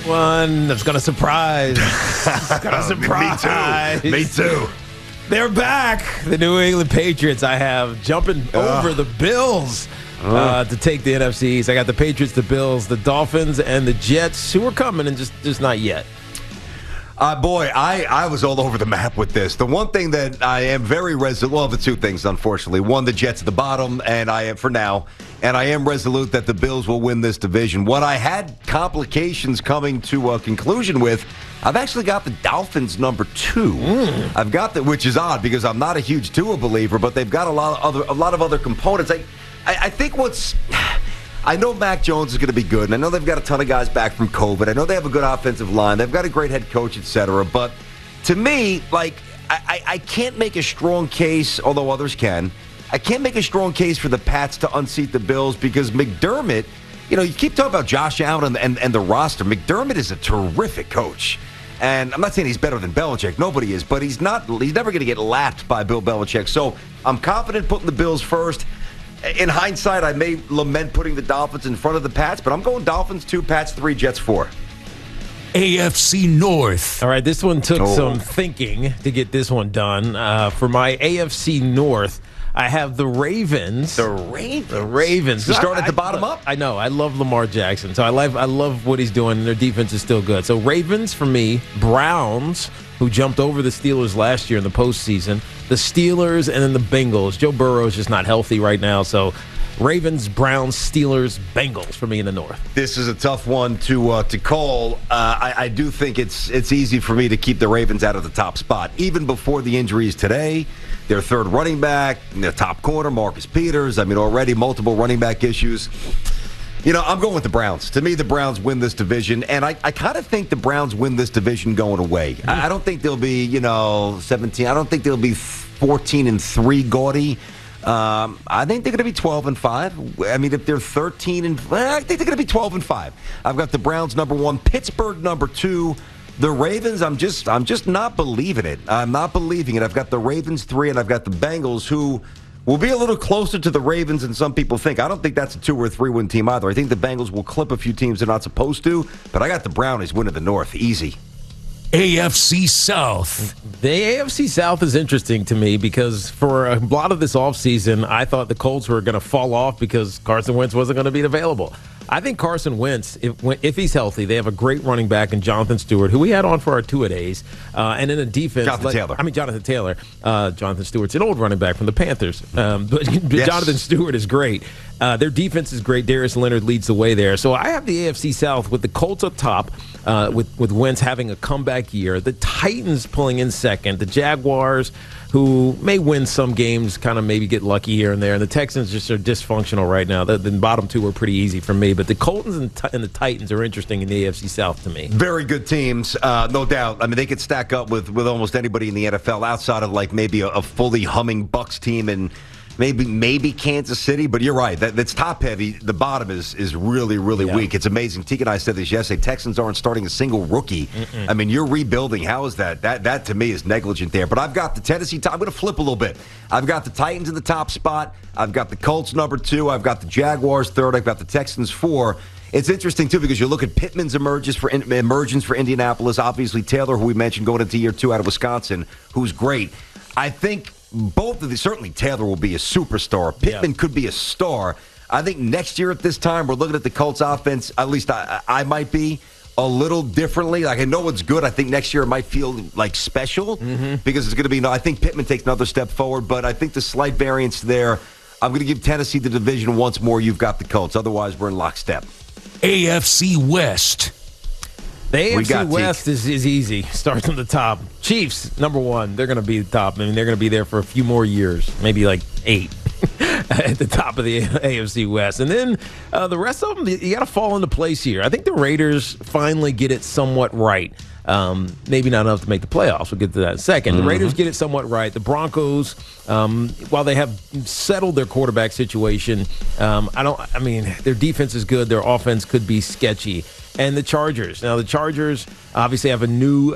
one that's going to surprise. It's going to surprise. Me too. They're back. The New England Patriots. I have jumping over the Bills to take the NFC East. I got the Patriots, the Bills, the Dolphins, and the Jets, who are coming and just not yet. I was all over the map with this. The one thing that I am very resolute, well, the two things, unfortunately. One, the Jets at the bottom, and I am resolute that the Bills will win this division. What I had complications coming to a conclusion with, I've actually got the Dolphins number 2. I've got which is odd because I'm not a huge Tua believer, but they've got a lot of other components. I think I know Mac Jones is going to be good, and I know they've got a ton of guys back from COVID. I know they have a good offensive line. They've got a great head coach, etc. But to me, I can't make a strong case, although others can. I can't make a strong case for the Pats to unseat the Bills because McDermott, you keep talking about Josh Allen and the roster. McDermott is a terrific coach. And I'm not saying he's better than Belichick. Nobody is. But he's never going to get lapped by Bill Belichick. So I'm confident putting the Bills first. In hindsight, I may lament putting the Dolphins in front of the Pats, but I'm going Dolphins 2, Pats 3, Jets 4. AFC North. All right, this one took some thinking to get this one done. For my AFC North, I have the Ravens. The Ravens? You start at the bottom up? I know. I love Lamar Jackson, so I love what he's doing, and their defense is still good. So Ravens for me, Browns, who jumped over the Steelers last year in the postseason, the Steelers, and then the Bengals. Joe Burrow is just not healthy right now, so Ravens, Browns, Steelers, Bengals for me in the North. This is a tough one to call. I do think it's easy for me to keep the Ravens out of the top spot. Even before the injuries today, their third running back, their top corner, Marcus Peters. I mean, already multiple running back issues. I'm going with the Browns. To me, the Browns win this division, and I kind of think the Browns win this division going away. I don't think they'll be, 17. I don't think they'll be 14-3 gaudy. I think they're going to be 12-5. I mean, if they're 13 I think they're going to be 12-5. I've got the Browns number 1, Pittsburgh number 2. The Ravens, I'm just not believing it. I'm not believing it. I've got the Ravens 3, and I've got the Bengals, who will be a little closer to the Ravens than some people think. I don't think that's a 2 or 3 win team either. I think the Bengals will clip a few teams they're not supposed to, but I got the Brownies winning the North. Easy. AFC South. The AFC South is interesting to me because for a lot of this offseason, I thought the Colts were going to fall off because Carson Wentz wasn't going to be available. I think Carson Wentz, if he's healthy, they have a great running back in Jonathan Stewart, who we had on for our two-a-days, and in a defense. Jonathan Taylor. Jonathan Stewart's an old running back from the Panthers, but yes. Jonathan Stewart is great. Their defense is great. Darius Leonard leads the way there. So I have the AFC South with the Colts up top, with Wentz having a comeback year. The Titans pulling in second. The Jaguars, who may win some games, kind of maybe get lucky here and there. And the Texans just are dysfunctional right now. The bottom two are pretty easy for me. But the Colts and the Titans are interesting in the AFC South to me. Very good teams, no doubt. I mean, they could stack up with almost anybody in the NFL outside of like maybe a fully humming Bucs team and maybe Kansas City, but you're right. That's top heavy. The bottom is really, really weak. It's amazing. Tiki and I said this yesterday. Texans aren't starting a single rookie. I mean, you're rebuilding. How is that? That to me is negligent there. But I've got the Tennessee. I'm going to flip a little bit. I've got the Titans in the top spot. I've got the Colts number 2. I've got the Jaguars third. I've got the Texans 4. It's interesting, too, because you look at Pittman's emergence for Indianapolis. Obviously, Taylor, who we mentioned going into year 2 out of Wisconsin, who's great. I think both of these, certainly Taylor will be a superstar. Pittman could be a star. I think next year at this time, we're looking at the Colts offense, at least I might be, a little differently. Like, I know it's good. I think next year it might feel like special because it's going to be, I think Pittman takes another step forward, but I think the slight variance there, I'm going to give Tennessee the division once more. You've got the Colts. Otherwise, we're in lockstep. AFC West. The AFC West is easy. Starts from the top. Chiefs, number 1. They're going to be the top. I mean, they're going to be there for a few more years, maybe like 8 at the top of the AFC West. And then the rest of them, you got to fall into place here. I think the Raiders finally get it somewhat right. Maybe not enough to make the playoffs. We'll get to that in a second. The Raiders get it somewhat right. The Broncos, while they have settled their quarterback situation, their defense is good. Their offense could be sketchy. And the Chargers. Now, the Chargers obviously have a new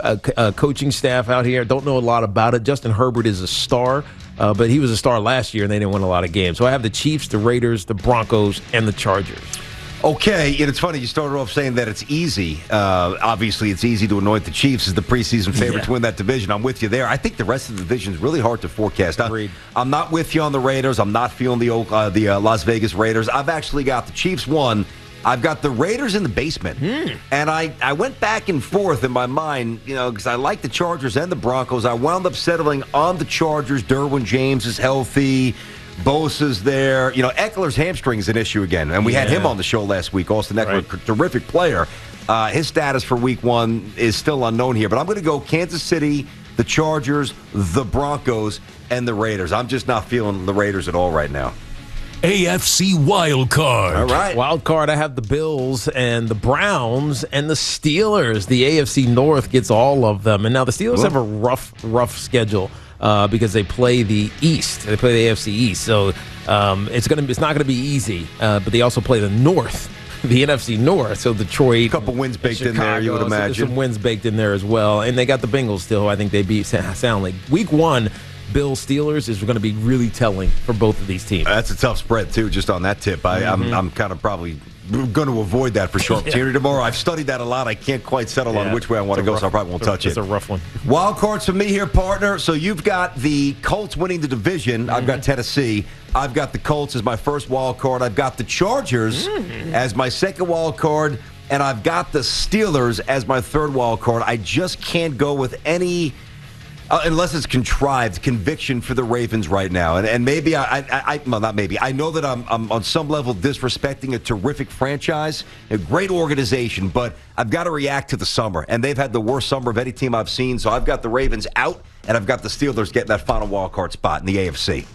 coaching staff out here. Don't know a lot about it. Justin Herbert is a star, but he was a star last year, and they didn't win a lot of games. So I have the Chiefs, the Raiders, the Broncos, and the Chargers. Okay, and it's funny, you started off saying that it's easy. Obviously, it's easy to anoint the Chiefs as the preseason favorite to win that division. I'm with you there. I think the rest of the division is really hard to forecast. I'm not with you on the Raiders. I'm not feeling the Las Vegas Raiders. I've actually got the Chiefs 1. I've got the Raiders in the basement. And I went back and forth in my mind, because I like the Chargers and the Broncos. I wound up settling on the Chargers. Derwin James is healthy. Bosa's there. Eckler's hamstring is an issue again, and we had him on the show last week. Austin Eckler, terrific player. His status for week 1 is still unknown here, but I'm going to go Kansas City, the Chargers, the Broncos, and the Raiders. I'm just not feeling the Raiders at all right now. AFC Wild Card. All right. Wild Card, I have the Bills and the Browns and the Steelers. The AFC North gets all of them. And now the Steelers have a rough schedule. Because they play the East, they play the AFC East, so it's not gonna be easy. But they also play the North, the NFC North. So Detroit, a couple wins baked Chicago, in there, you would imagine. So there's some wins baked in there as well, and they got the Bengals still. Who I think they beat soundly. Week 1, Bills Steelers is going to be really telling for both of these teams. That's a tough spread too. Just on that tip, I'm kind of probably going to avoid that for sure. Tierney tomorrow. I've studied that a lot. I can't quite settle on which way I want to go, so I probably won't touch it. It's a rough one. Wild cards for me here, partner. So you've got the Colts winning the division. I've got Tennessee. I've got the Colts as my first wild card. I've got the Chargers as my second wild card. And I've got the Steelers as my third wild card. I just can't go with any... unless it's contrived conviction for the Ravens right now. And maybe well, not maybe. I know that I'm on some level disrespecting a terrific franchise, a great organization, but I've got to react to the summer. And they've had the worst summer of any team I've seen. So I've got the Ravens out, and I've got the Steelers getting that final wild card spot in the AFC.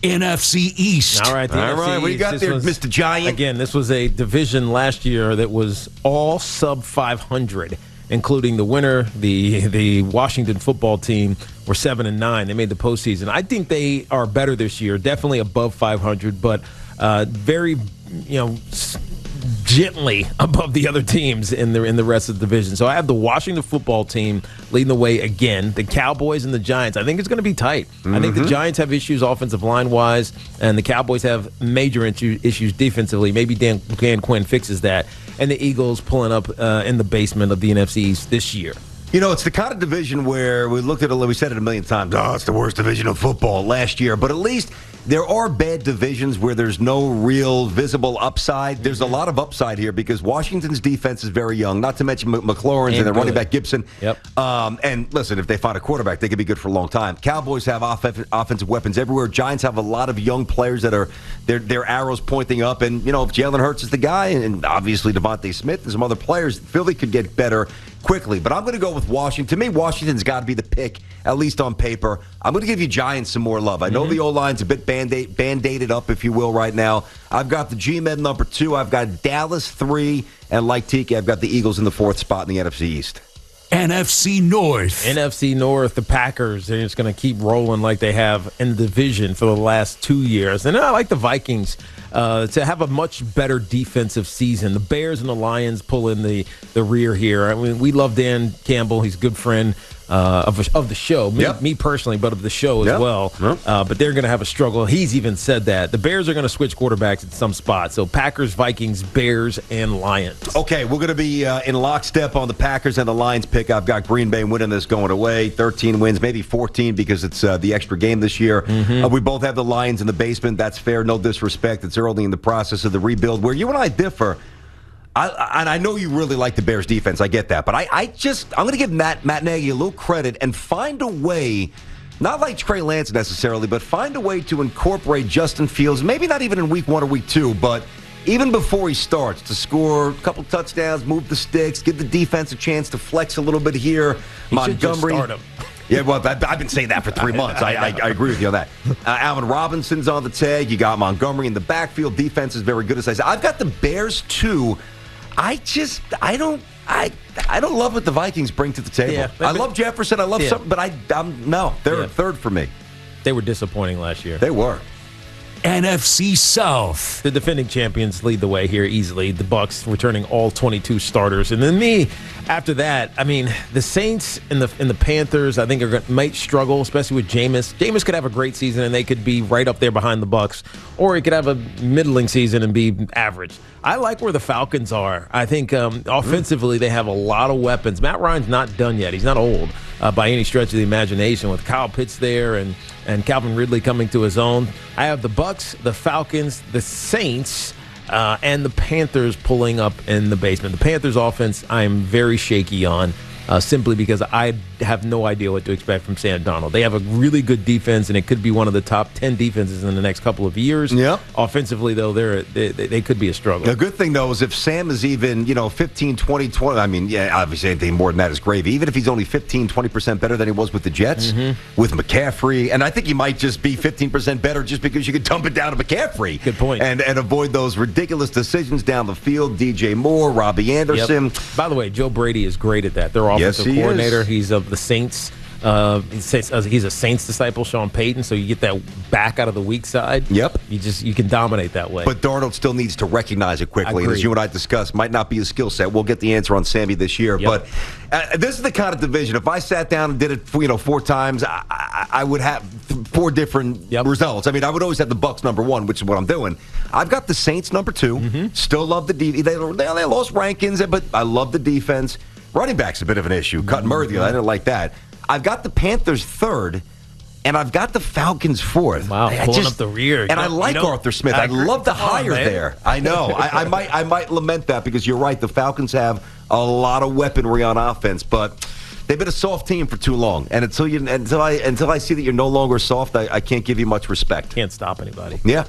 NFC East. All right, what do you got there, Mr. Giant? Again, this was a division last year that was all sub 500. Including the winner, the Washington football team, were 7-9. They made the postseason. I think they are better this year, definitely above 500, but very, gently above the other teams in the rest of the division. So I have the Washington football team leading the way again. The Cowboys and the Giants. I think it's going to be tight. I think the Giants have issues offensive line wise, and the Cowboys have major issues defensively. Maybe Dan Quinn fixes that. And the Eagles pulling up in the basement of the NFC East this year. It's the kind of division where we looked at it, we said it a million times, it's the worst division of football last year. But at least there are bad divisions where there's no real visible upside. There's a lot of upside here because Washington's defense is very young, not to mention McLaurin's and their running back Gibson. Yep. And listen, if they find a quarterback, they could be good for a long time. Cowboys have offensive weapons everywhere. Giants have a lot of young players that are their arrows pointing up. And, if Jalen Hurts is the guy, and obviously Devontae Smith and some other players, Philly could get better quickly. But I'm going to go with Washington. To me, Washington's got to be the pick, at least on paper. I'm going to give you Giants some more love. I know the O-line's a bit band-aided up, if you will, right now. I've got the G-Men number 2. I've got Dallas 3. And like Tiki, I've got the Eagles in the 4th spot in the NFC East. NFC North. NFC North, the Packers, they're just going to keep rolling like they have in the division for the last 2 years. And I like the Vikings to have a much better defensive season. The Bears and the Lions pull in the rear here. I mean, we love Dan Campbell. He's a good friend of the show. Me personally, but of the show as well. But they're going to have a struggle. He's even said that. The Bears are going to switch quarterbacks at some spots. So Packers, Vikings, Bears, and Lions. Okay, we're going to be in lockstep on the Packers and the Lions pick. I've got Green Bay winning this going away. 13 wins, maybe 14 because it's the extra game this year. We both have the Lions in the basement. That's fair. No disrespect. It's early in the process of the rebuild. Where you and I differ, and I know you really like the Bears defense. I get that. But I'm going to give Matt Nagy a little credit and find a way, not like Trey Lance necessarily, but find a way to incorporate Justin Fields, maybe not even in week 1 or week 2, but even before he starts, to score a couple touchdowns, move the sticks, give the defense a chance to flex a little bit here. Montgomery. Should just start him. Yeah, well, I've been saying that for 3 months. I agree with you on that. Allen Robinson's on the tag. You got Montgomery in the backfield. Defense is very good, as I said. I've got the Bears, too. I don't love what the Vikings bring to the table. Yeah, I love Jefferson. I love something, but they're third for me. They were disappointing last year. They were. NFC South. The defending champions lead the way here easily. The Bucs returning all 22 starters, and then after that, I mean, the Saints and the Panthers, I think might struggle, especially with Jameis. Jameis could have a great season, and they could be right up there behind the Bucs, or he could have a middling season and be average. I like where the Falcons are. I think offensively they have a lot of weapons. Matt Ryan's not done yet. He's not old by any stretch of the imagination. With Kyle Pitts there and Calvin Ridley coming to his own, I have the Bucs, the Falcons, the Saints, and the Panthers pulling up in the basement. The Panthers offense I am very shaky on, simply because I have no idea what to expect from Sam Darnold. They have a really good defense, and it could be one of the top 10 defenses in the next couple of years. Yep. Offensively, though, they could be a struggle. The good thing, though, is if Sam is even, 15, 20, 20, I mean, yeah, obviously anything more than that is gravy. Even if he's only 15, 20% better than he was with the Jets, with McCaffrey, and I think he might just be 15% better just because you could dump it down to McCaffrey. Good point. And avoid those ridiculous decisions down the field. DJ Moore, Robbie Anderson. Yep. By the way, Joe Brady is great at that. Their offensive coordinator. He's of the Saints. He's a Saints disciple, Sean Payton, so you get that back out of the weak side. Yep. You can dominate that way. But Darnold still needs to recognize it quickly. And as you and I discussed, might not be a skill set. We'll get the answer on Sammy this year. Yep. But this is the kind of division. If I sat down and did it, 4 times, I would have 4 different results. I mean, I would always have the Bucs number 1, which is what I'm doing. I've got the Saints number 2. Still love the defense. They lost Rankins, but I love the defense. Running back's a bit of an issue. Cut Murray, I didn't like that. I've got the Panthers 3rd, and I've got the Falcons 4th. Wow, pulling up the rear. And I like Arthur Smith. I'd love to hire there. I know. I might lament that because you're right. The Falcons have a lot of weaponry on offense, but they've been a soft team for too long. And until I see that you're no longer soft, I can't give you much respect. Can't stop anybody. Yeah.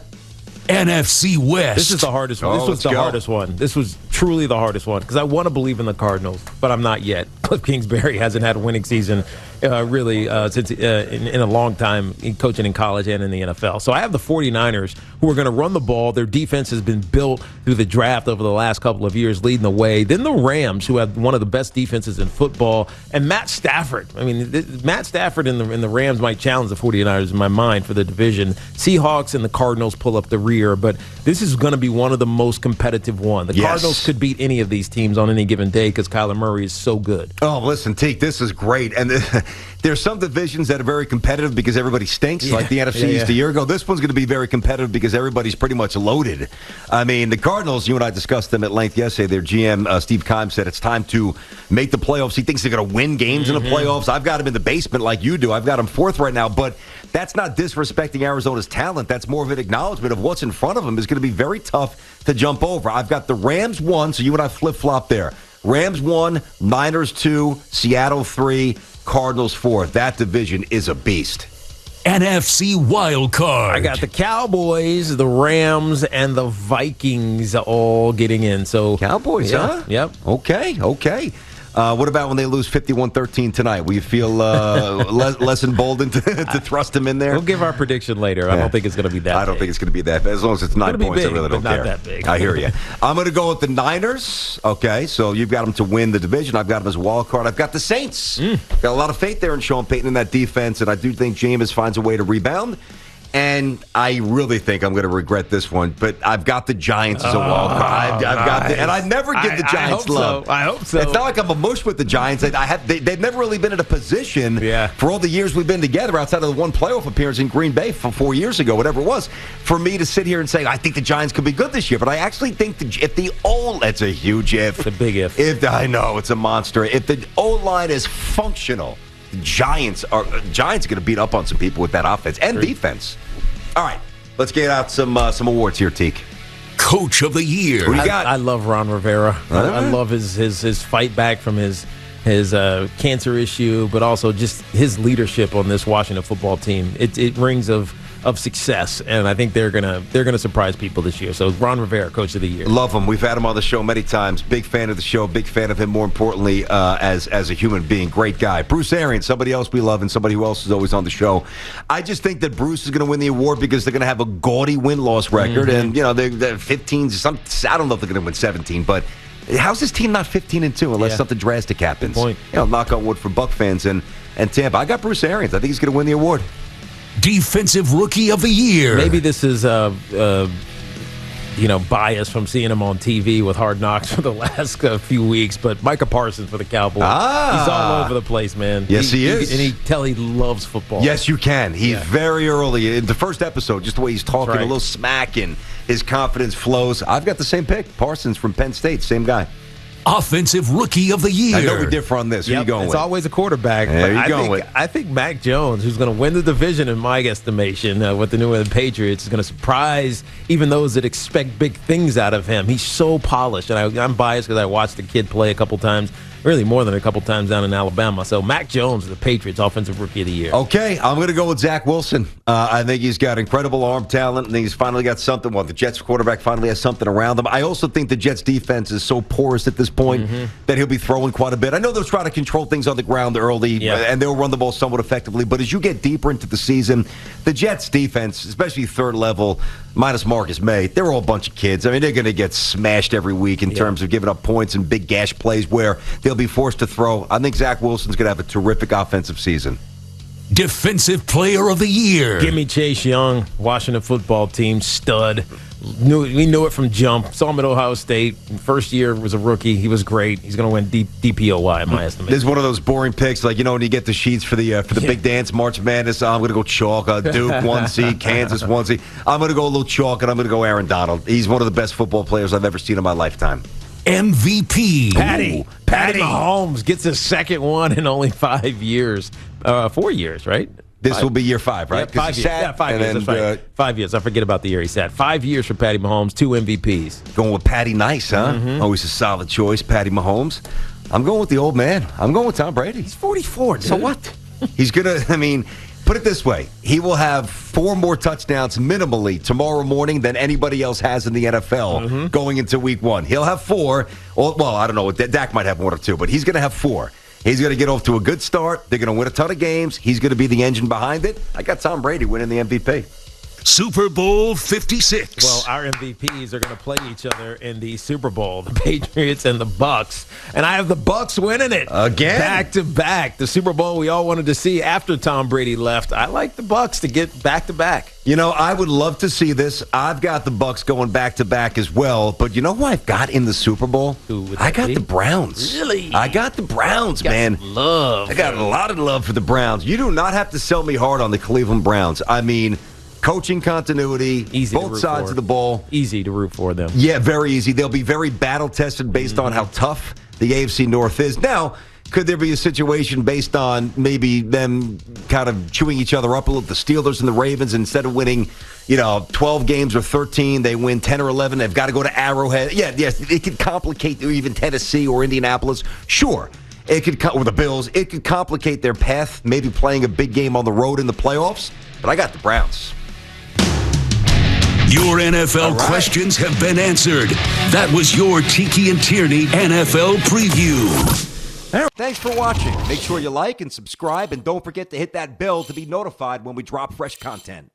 NFC West. This is the hardest one. This was the hardest one. This was truly the hardest one because I want to believe in the Cardinals, but I'm not yet. Cliff Kingsbury hasn't had a winning season since in a long time, coaching in college and in the NFL. So I have the 49ers, who are going to run the ball. Their defense has been built through the draft over the last couple of years, leading the way. Then the Rams, who have one of the best defenses in football, and Matt Stafford. I mean, Matt Stafford and the Rams might challenge the 49ers in my mind for the division. Seahawks and the Cardinals pull up the rear, but this is going to be one of the most competitive ones. The Cardinals could beat any of these teams on any given day because Kyler Murray is so good. Oh, listen, Teak, this is great. And there's some divisions that are very competitive because everybody stinks, like the NFC East a year ago. This one's going to be very competitive because everybody's pretty much loaded. I mean, the Cardinals, you and I discussed them at length yesterday. Their GM, Steve Keim, said it's time to make the playoffs. He thinks they're going to win games in the playoffs. I've got them in the basement like you do. I've got them 4th right now. But that's not disrespecting Arizona's talent. That's more of an acknowledgement of what's in front of them is going to be very tough to jump over. I've got the Rams 1, so you and I flip-flop there. Rams 1, Niners 2, Seattle 3, Cardinals 4. That division is a beast. NFC Wild Card. I got the Cowboys, the Rams, and the Vikings all getting in. So Cowboys, huh? Yep. Okay. What about when they lose 51-13 tonight? Will you feel less emboldened to thrust them in there? We'll give our prediction later. I don't think it's going to be that big. I don't think it's going to be that big. As long as it's 9 points, big, I really don't not care. That big. I hear you. I'm going to go with the Niners. Okay, so you've got them to win the division. I've got them as a wild card. I've got the Saints. Got a lot of faith there in Sean Payton in that defense, and I do think Jameis finds a way to rebound. And I really think I'm going to regret this one, but I've got the Giants as a wild card. I've got and I never give the Giants love. I hope so. It's not like I'm a mush with the Giants. They've never really been in a position for all the years we've been together, outside of the one playoff appearance in Green Bay from 4 years ago, whatever it was, for me to sit here and say I think the Giants could be good this year. But I actually think that's a huge if. It's a big if. I know it's a monster. If the O-line is functional, the Giants are going to beat up on some people with that offense and defense. All right, let's get out some awards here, Teak. Coach of the Year. Who you got? I love Ron Rivera. I love his fight back from his cancer issue, but also just his leadership on this Washington football team. It rings of success, and I think they're gonna surprise people this year. So Ron Rivera, Coach of the Year. Love him. We've had him on the show many times. Big fan of the show. Big fan of him. More importantly, as a human being, great guy. Bruce Arians, somebody else we love, and somebody who else is always on the show. I just think that Bruce is going to win the award because they're going to have a gaudy win-loss record, and they're 15. I don't know if they're going to win 17, but. How's this team not 15-2 unless something drastic happens? Good point. Knock on wood for Buck fans and Tampa. I got Bruce Arians. I think he's going to win the award. Defensive Rookie of the Year. Maybe this is bias from seeing him on TV with Hard Knocks for the last few weeks, but Micah Parsons for the Cowboys. He's all over the place, man. Yes, he is. And he loves football. Yes, you can. He's very early. In the first episode, just the way he's talking, right. a little smack, and his confidence flows. I've got the same pick. Parsons from Penn State, same guy. Offensive Rookie of the Year. I know we differ on this. Who you going it's with? always a quarterback. There but you go with. I think Mac Jones, who's going to win the division in my estimation with the New England Patriots, is going to surprise even those that expect big things out of him. He's so polished, and I'm biased because I watched the kid play a couple times, really more than a couple times down in Alabama. So Mac Jones, the Patriots Offensive Rookie of the Year. Okay, I'm going to go with Zach Wilson. I think he's got incredible arm talent. I think he's finally got something. Well, the Jets quarterback finally has something around them. I also think the Jets defense is so porous at this point that he'll be throwing quite a bit. I know they'll try to control things on the ground early, and they'll run the ball somewhat effectively. But as you get deeper into the season, the Jets defense, especially third level, minus Marcus May, they're all a bunch of kids. I mean, they're going to get smashed every week in terms of giving up points and big gash plays where they'll be forced to throw. I think Zach Wilson's going to have a terrific offensive season. Defensive Player of the Year. Give me Chase Young, Washington football team, stud. We knew it from jump. Saw him at Ohio State. First year was a rookie. He was great. He's going to win DPOY in my estimation. This is one of those boring picks, like, when you get the sheets for the big dance, March Madness. I'm going to go chalk. Duke 1 seed, Kansas 1 seed. I'm going to go a little chalk, and I'm going to go Aaron Donald. He's one of the best football players I've ever seen in my lifetime. MVP. Patty Mahomes gets his second one in only 5 years. 4 years, right? This will be year 5, right? Yeah, 5 years. 5 years. That's right. 5 years. I forget about the year he sat. 5 years for Patty Mahomes, 2 MVPs. Going with Patty Nice, huh? Always a solid choice, Patty Mahomes. I'm going with the old man. I'm going with Tom Brady. He's 44, dude. So what? He's going to, put it this way. He will have 4 more touchdowns minimally tomorrow morning than anybody else has in the NFL going into week 1. He'll have 4. Well, I don't know. Dak might have 1 or 2, but he's going to have 4. He's going to get off to a good start. They're going to win a ton of games. He's going to be the engine behind it. I got Tom Brady winning the MVP. Super Bowl 56. Well, our MVPs are going to play each other in the Super Bowl, the Patriots and the Bucs. And I have the Bucs winning it. Again? Back to back. The Super Bowl we all wanted to see after Tom Brady left. I like the Bucs to get back to back. I would love to see this. I've got the Bucs going back to back as well. But you know who I've got in the Super Bowl? I got the Browns. Really? I got the Browns, man. Love. I got a lot of love for the Browns. You do not have to sell me hard on the Cleveland Browns. Coaching continuity, easy both sides of the ball. Easy to root for them. Yeah, very easy. They'll be very battle-tested based on how tough the AFC North is. Now, could there be a situation based on maybe them kind of chewing each other up a little? The Steelers and the Ravens, instead of winning, 12 games or 13, they win 10 or 11. They've got to go to Arrowhead. Yes, it could complicate even Tennessee or Indianapolis. Sure. It could, or the Bills. It could complicate their path, maybe playing a big game on the road in the playoffs. But I got the Browns. Your NFL questions have been answered. That was your Tiki and Tierney NFL preview. Thanks for watching. Make sure you like and subscribe, and don't forget to hit that bell to be notified when we drop fresh content.